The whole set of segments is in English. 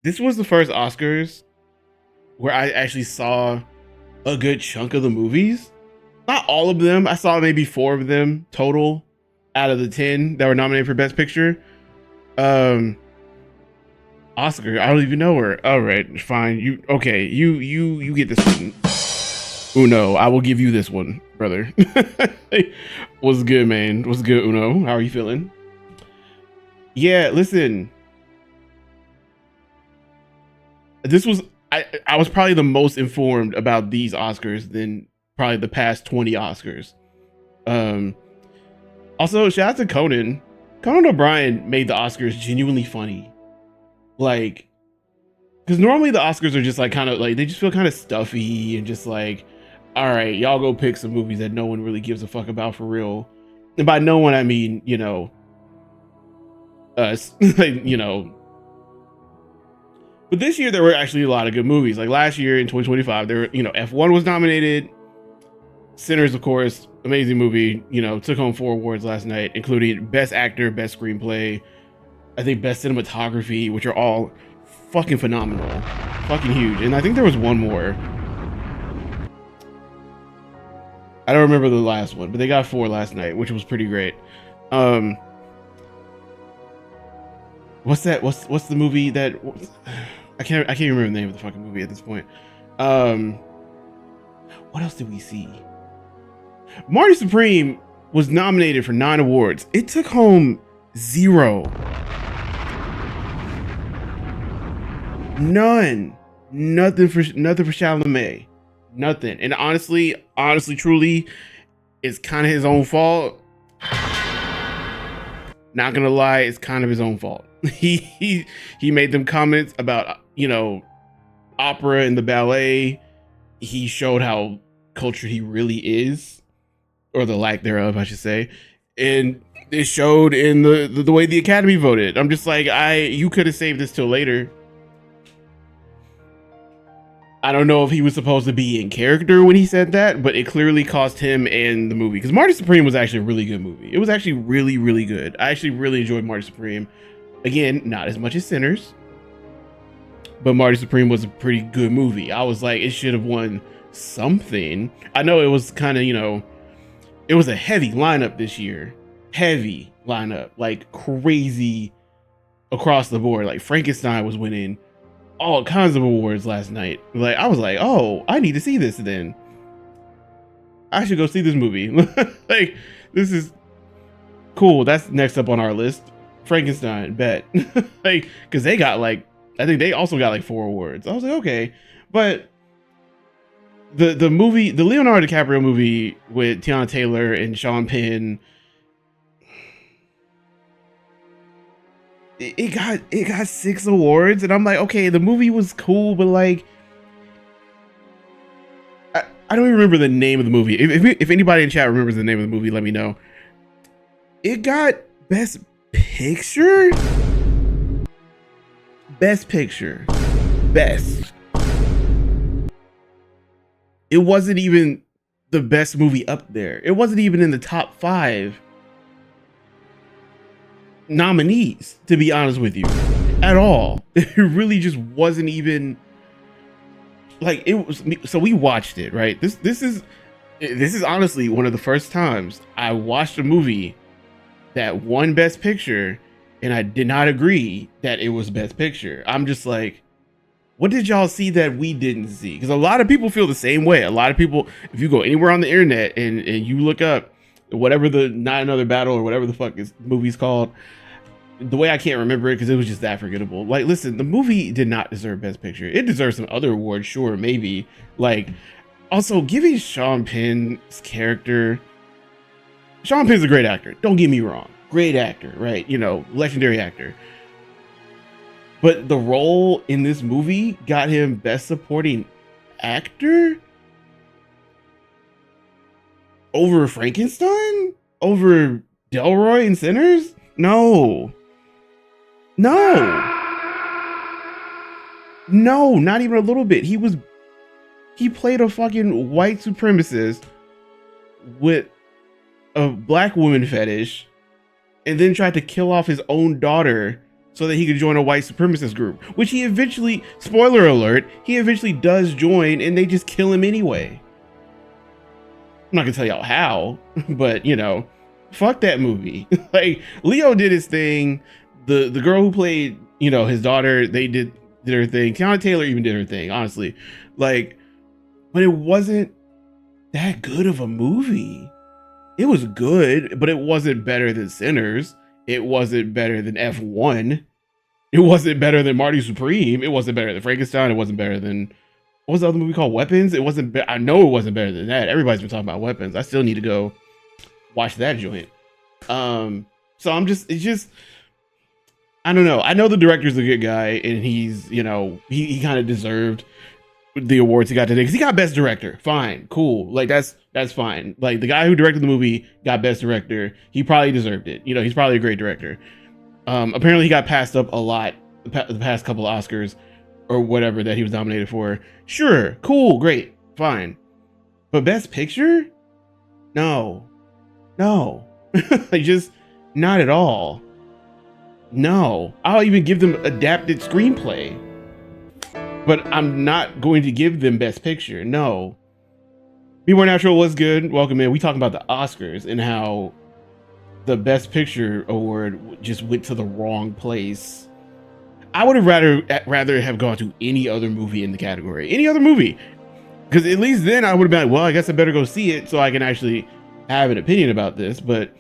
This was the first Oscars where I actually saw a good chunk of the movies. Not all of them. I saw maybe 4 of them total out of the 10 that were nominated for Best Picture. Oscar, I don't even know her. All right, fine. You get this one. Uno, I will give you this one, brother. What's good, man? What's good, Uno? How are you feeling? Yeah, listen. This was I was probably the most informed about these Oscars than probably the past 20 Oscars. Also, shout out to Conan. Conan O'Brien made the Oscars genuinely funny. Like, because normally the Oscars are just like kind of like they just feel kind of stuffy and just like, all right, y'all go pick some movies that no one really gives a fuck about for real. And by no one I mean, you know, us. Like, you know. But this year there were actually a lot of good movies. Like last year in 2025, there were, you know, F1 was nominated. Sinners, of course, amazing movie. You know, took home 4 awards last night, including Best Actor, Best Screenplay, I think Best Cinematography, which are all fucking phenomenal, fucking huge. And I think there was one more. I don't remember the last one, but they got 4 last night, which was pretty great. What's that? What's the movie that? I can't remember the name of the fucking movie at this point. What else did we see? Marty Supreme was nominated for 9 awards. It took home 0. None. Nothing for Chalamet. Nothing. And honestly, truly, it's kind of his own fault. Not gonna lie, it's kind of his own fault. He made them comments about, you know, opera and the ballet. He showed how cultured he really is, or the lack thereof, I should say. And it showed in the way the Academy voted. I'm just like, you could have saved this till later. I don't know if he was supposed to be in character when he said that, but it clearly cost him and the movie. Because Marty Supreme was actually a really good movie. It was actually really, really good. I actually really enjoyed Marty Supreme. Again, not as much as Sinners, but Marty Supreme was a pretty good movie. I was like, it should have won something. I know it was kind of, you know, it was a heavy lineup this year. Heavy lineup, like crazy across the board. Like Frankenstein was winning all kinds of awards last night. Like I was like, oh, I need to see this then. I should go see this movie. Like, this is cool. That's next up on our list. Frankenstein, bet. Like, because they got like, I think they also got like 4 awards. I was like, okay. But the movie, the Leonardo DiCaprio movie with Tiana Taylor and Sean Penn, it got 6 awards, and I'm like, okay, the movie was cool, but like, I don't even remember the name of the movie. If anybody in chat remembers the name of the movie, let me know. It got Best Picture. It wasn't even the best movie up there. It wasn't even in the top 5 nominees, to be honest with you, at all. It really just wasn't even like it was. So we watched it, right? This is honestly one of the first times I watched a movie that won Best Picture and I did not agree that it was Best Picture. I'm just like, what did y'all see that we didn't see? Because a lot of people feel the same way. A lot of people, if you go anywhere on the internet and you look up whatever the Not Another Battle or whatever the fuck is movie's called, the way I can't remember it because it was just that forgettable. Like, listen, the movie did not deserve Best Picture. It deserves some other awards, sure, maybe. Like, also giving Sean Penn's character. Sean Penn's a great actor. Don't get me wrong, great actor, right? You know, legendary actor. But the role in this movie got him Best Supporting Actor over Frankenstein? Over Delroy and Sinners? No, not even a little bit. He played a fucking white supremacist with a black woman fetish and then tried to kill off his own daughter so that he could join a white supremacist group, which he eventually, spoiler alert, he eventually does join, and they just kill him anyway. I'm not gonna tell y'all how, but you know, fuck that movie. Like, Leo did his thing. The girl who played, you know, his daughter, they did her thing. Tiana Taylor even did her thing, honestly. Like, but it wasn't that good of a movie. It was good, but it wasn't better than Sinners. It wasn't better than F1. It wasn't better than Marty Supreme. It wasn't better than Frankenstein. It wasn't better than, what was the other movie called? Weapons? It wasn't, I know it wasn't better than that. Everybody's been talking about Weapons. I still need to go watch that joint. So I'm just, it's just, I don't know. I know the director's a good guy, and he's, you know, he kind of deserved the awards he got today, because he got best director. Fine, cool. Like, that's fine. Like, the guy who directed the movie got best director. He probably deserved it. You know, he's probably a great director. Apparently he got passed up a lot the past couple of Oscars or whatever that he was nominated for. Sure, cool, great, fine. But best picture? No. Like, just not at all. No. I'll even give them adapted screenplay, but I'm not going to give them best picture. No. Be More Natural was good. Welcome in. We talking about the Oscars and how the best picture award just went to the wrong place. I would have rather have gone to any other movie in the category, any other movie, because at least then I would have been like, well, I guess I better go see it so I can actually have an opinion about this. But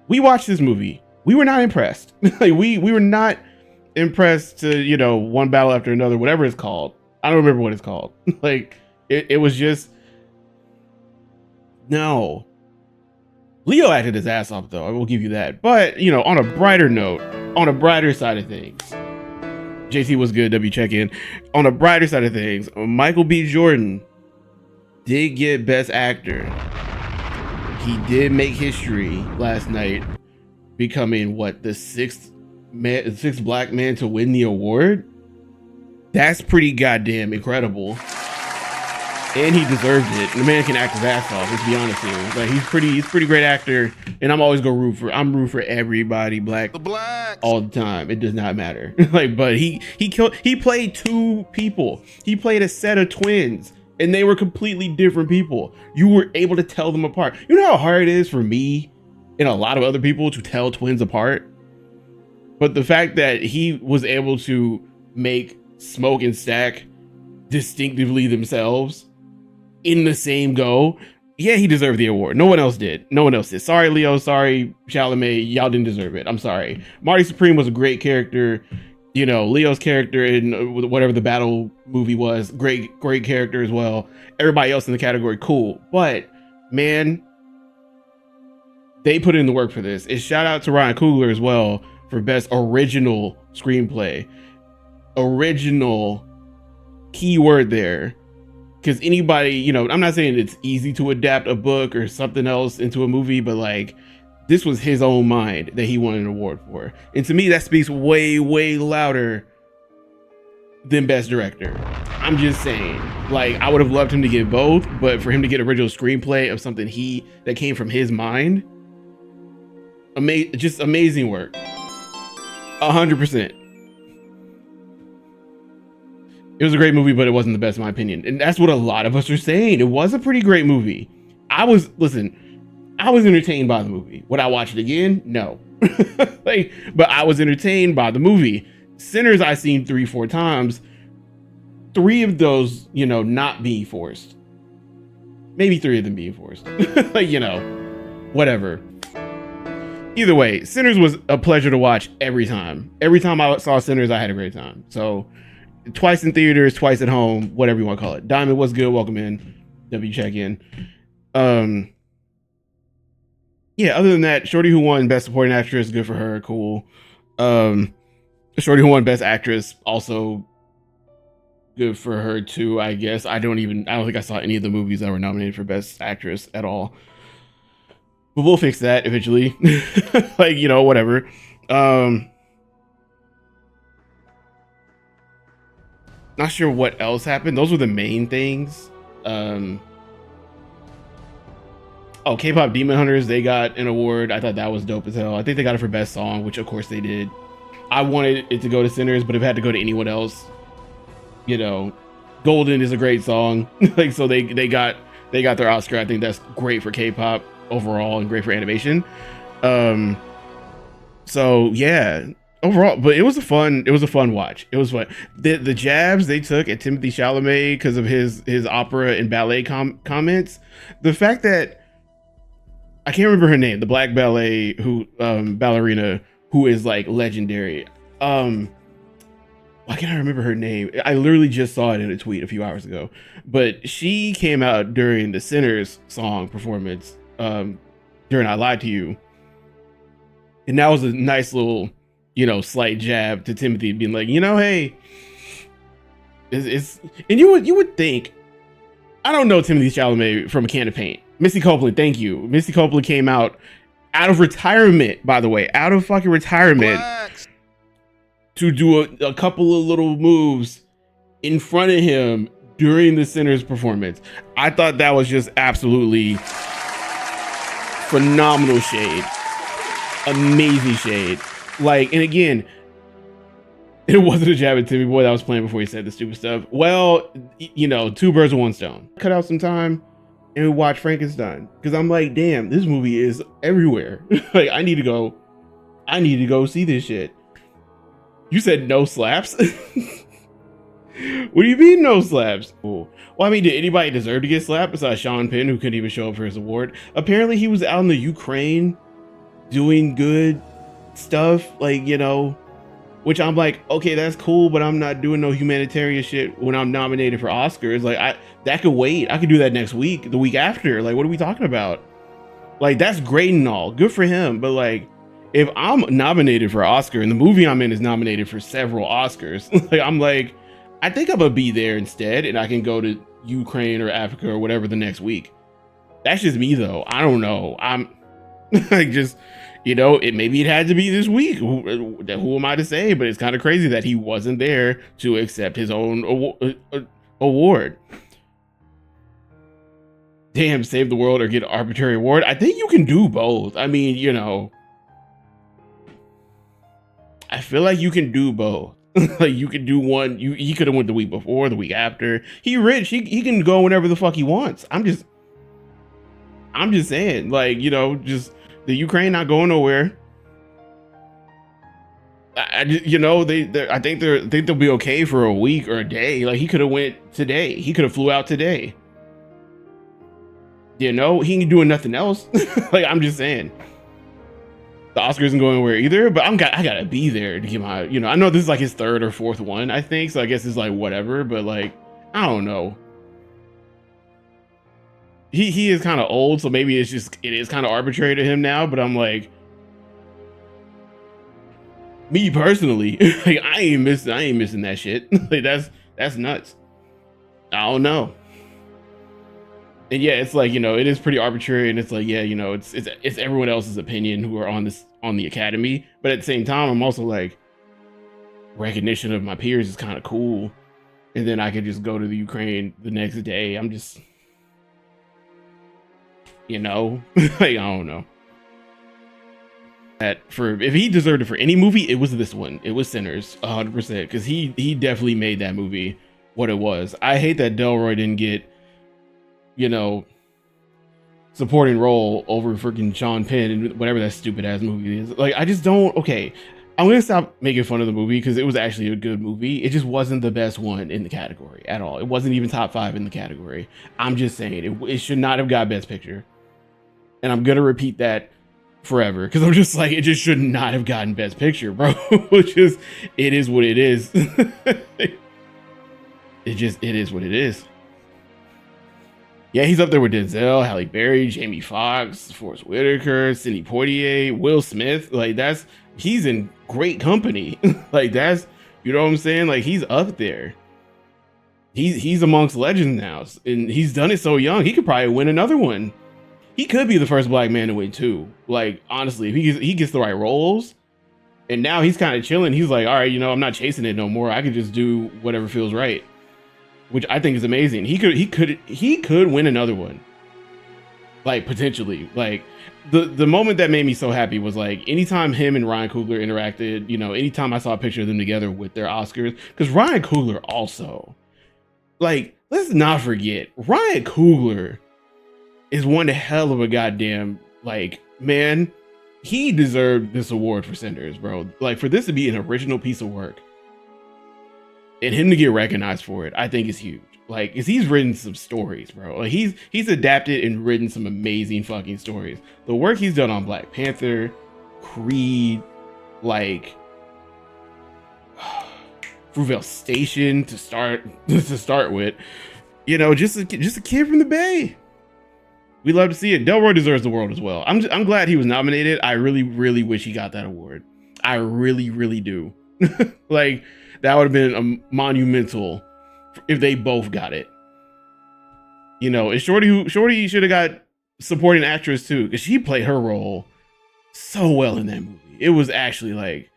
we watched this movie. We were not impressed. Like, we were not impressed to, you know, One Battle After Another, whatever it's called. I don't remember what it's called. Like, it was just, no. Leo acted his ass off, though. I will give you that. But, you know, on a brighter note, on a brighter side of things, JC was good, W check-in. On a brighter side of things, Michael B. Jordan did get Best Actor. He did make history last night, becoming, what, the sixth black man to win the award. That's pretty goddamn incredible, and he deserved it. The man can act his ass off, let's be honest here. Like, he's pretty great actor, and I'm always gonna root for everybody black, all the time. It does not matter. Like, but he played two people. He played a set of twins, and they were completely different people. You were able to tell them apart. You know how hard it is for me and a lot of other people to tell twins apart? But the fact that he was able to make Smoke and Stack distinctively themselves in the same go, yeah, he deserved the award. No one else did. Sorry, Leo. Sorry, Chalamet. Y'all didn't deserve it. I'm sorry. Marty Supreme was a great character. You know, Leo's character in whatever the battle movie was, great character as well. Everybody else in the category, cool. But, man, they put in the work for this. And shout out to Ryan Coogler as well for best original screenplay. Original, keyword there. Because anybody, you know, I'm not saying it's easy to adapt a book or something else into a movie, but like, this was his own mind that he won an award for. And to me, that speaks way, way louder than best director. I'm just saying, like, I would have loved him to get both, but for him to get original screenplay of something that came from his mind, just amazing work. 100%. It was a great movie, but it wasn't the best in my opinion. And that's what a lot of us are saying. It was a pretty great movie. I was entertained by the movie. Would I watch it again? No. But I was entertained by the movie. Sinners I seen 3-4 times. 3 of those, you know, not being forced. Maybe 3 of them being forced. Like, you know, whatever. Either way, Sinners was a pleasure to watch every time. Every time I saw Sinners, I had a great time. So, twice in theaters, twice at home, whatever you want to call it. Diamond, what's good? Welcome in. W check in. Yeah, other than that, Shorty who won Best Supporting Actress, good for her, cool. Shorty who won Best Actress, also good for her too, I guess. I don't think I saw any of the movies that were nominated for Best Actress at all. But we'll fix that eventually. Like, you know, whatever. Not sure what else happened. Those were the main things. K-pop Demon Hunters, they got an award. I thought that was dope as hell. I think they got it for best song, which of course they did. I wanted it to go to Sinners, but if it had to go to anyone else, you know, Golden is a great song. Like, so they got their Oscar. I think that's great for K-pop overall and great for animation. So yeah, overall, but it was a fun watch. It was fun. The jabs they took at Timothée Chalamet because of his opera and ballet comments. The fact that I can't remember her name, the black ballet ballerina who is like legendary. Why can't I remember her name? I literally just saw it in a tweet a few hours ago, but she came out during the Sinners song performance during I Lied to You. And that was a nice little, slight jab to Timothy being like, hey, it's and you would think, I don't know Timothée Chalamet from a can of paint. Misty Copeland, thank you. Misty Copeland came out of retirement, by the way, out of fucking retirement. What? To do a couple of little moves in front of him during the Sinners performance. I thought that was just absolutely phenomenal shade. Amazing shade. Like, and again, it wasn't a jab at Timmy Boy that was playing before he said the stupid stuff. Well, two birds with one stone. Cut out some time and we watch Frankenstein. Because I'm like, damn, this movie is everywhere. Like, I need to go see this shit. You said no slaps? What do you mean no slaps? Cool. Well, I mean, did anybody deserve to get slapped besides Sean Penn, who couldn't even show up for his award? Apparently he was out in the Ukraine doing good stuff, like, which I'm like, okay, that's cool, but I'm not doing no humanitarian shit when I'm nominated for Oscars. Like, that could wait. I could do that next week, the week after. Like, what are we talking about? Like, that's great and all, good for him, but like, if I'm nominated for an Oscar and the movie I'm in is nominated for several Oscars, like, I'm like, I think I'm gonna be there instead, and I can go to Ukraine or Africa or whatever the next week. That's just me though. I don't know. I'm like, just, maybe it had to be this week. Who am I to say? But it's kind of crazy that he wasn't there to accept his own award. Damn, save the world or get an arbitrary award. I think you can do both. I mean, I feel like you can do both. Like, you can do one. He could have went the week before, the week after. He rich. He can go whenever the fuck he wants. I'm just saying, like, just the Ukraine not going nowhere. I think they'll be okay for a week or a day. Like, he could have went today. He could have flew out today. He ain't doing nothing else. Like, I'm just saying. The Oscar isn't going anywhere either, but I gotta be there to get my, I know this is like his third or fourth one, I think. So I guess it's like whatever, but like, I don't know. He is kind of old, so maybe it is kind of arbitrary to him now, but I'm like, me personally, like, I ain't missing that shit. Like, that's nuts. I don't know. And yeah, it's like, it is pretty arbitrary, and it's like, yeah, it's everyone else's opinion who are on the Academy, but at the same time, I'm also like, recognition of my peers is kind of cool, and then I could just go to the Ukraine the next day. I'm just, like, I don't know. That if he deserved it for any movie, it was this one. It was Sinners, 100%, because he definitely made that movie what it was. I hate that Delroy didn't get, supporting role over freaking Sean Penn and whatever that stupid ass movie is. Like, I just don't. Okay, I'm gonna stop making fun of the movie because it was actually a good movie. It just wasn't the best one in the category at all. It wasn't even top 5 in the category. I'm just saying it should not have got Best Picture, and I'm gonna repeat that forever because I'm just like, it just should not have gotten Best Picture, bro. It is what it is. It is what it is. Yeah, he's up there with Denzel, Halle Berry, Jamie Foxx, Forrest Whitaker, Sidney Poitier, Will Smith. Like, he's in great company. Like, that's, what I'm saying? Like, he's up there. He's amongst legends now, and he's done it so young. He could probably win another one. He could be the first black man to win too. Like, honestly, if he gets the right roles, and now he's kind of chilling. He's like, all right, I'm not chasing it no more. I could just do whatever feels right. Which I think is amazing. He could win another one. like potentially. Like the moment that made me so happy was like anytime him and Ryan Coogler interacted, you know, anytime I saw a picture of them together with their Oscars, because Ryan Coogler also, like, let's not forget, Ryan Coogler is one hell of a goddamn, like, man, he deserved this award for Cinders, bro. Like, for this to be an original piece of work and him to get recognized for it, I think is huge. Like, cause he's written some stories, bro. Like he's adapted and written some amazing fucking stories. The work he's done on Black Panther, Creed, like Fruitvale Station to start with, you know, just a kid from the Bay. We love to see it. Delroy deserves the world as well. I'm glad he was nominated. I really wish he got that award. I really do. Like, that would have been a monumental if they both got it. You know, and Shorty should have got supporting actress too, because she played her role so well in that movie. It was actually like,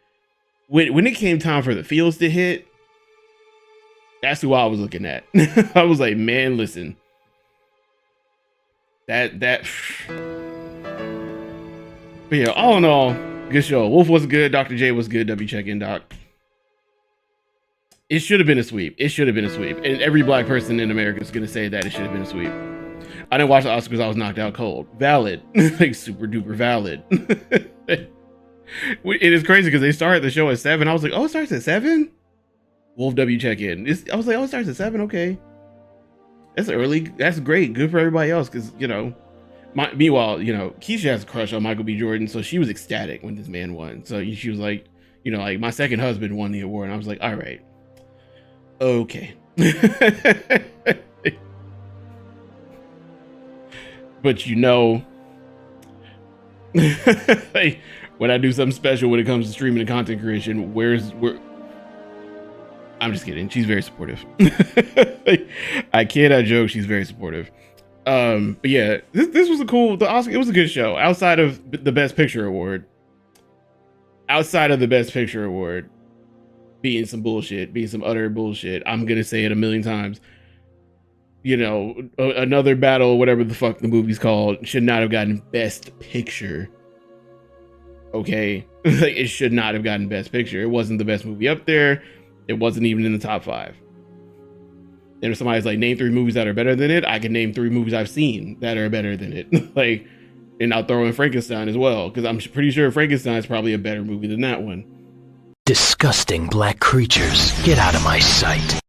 when it came time for the feels to hit, that's who I was looking at. I was like, man, listen, that but yeah, all in all, good show. Wolf was good, Dr. J was good. W check in, doc. It should have been a sweep. It should have been a sweep. And every black person in America is going to say that it should have been a sweep. I didn't watch the Oscars. I was knocked out cold. Valid. Like, super duper valid. It is crazy because they started the show at 7. I was like, oh, it starts at 7? Wolf W check in. I was like, oh, it starts at 7? Okay. That's early. That's great. Good for everybody else because, you know, meanwhile, you know, Keisha has a crush on Michael B. Jordan. So she was ecstatic when this man won. So she was like, you know, like, my second husband won the award. And I was like, all right. Okay. But you know, like, when I do something special when it comes to streaming and content creation, I'm just kidding. She's very supportive. I cannot joke. She's very supportive. But yeah, this was the Oscar. It was a good show. Outside of the Best Picture award, being some bullshit, being some utter bullshit. I'm gonna say it a million times. You know, another battle, whatever the fuck the movie's called, should not have gotten Best Picture. Okay, like, it should not have gotten Best Picture. It wasn't the best movie up there. It wasn't even in the top 5. And if somebody's like, name 3 movies that are better than it, I can name 3 movies I've seen that are better than it. Like, and I'll throw in Frankenstein as well, because I'm pretty sure Frankenstein is probably a better movie than that one. Disgusting black creatures, get out of my sight.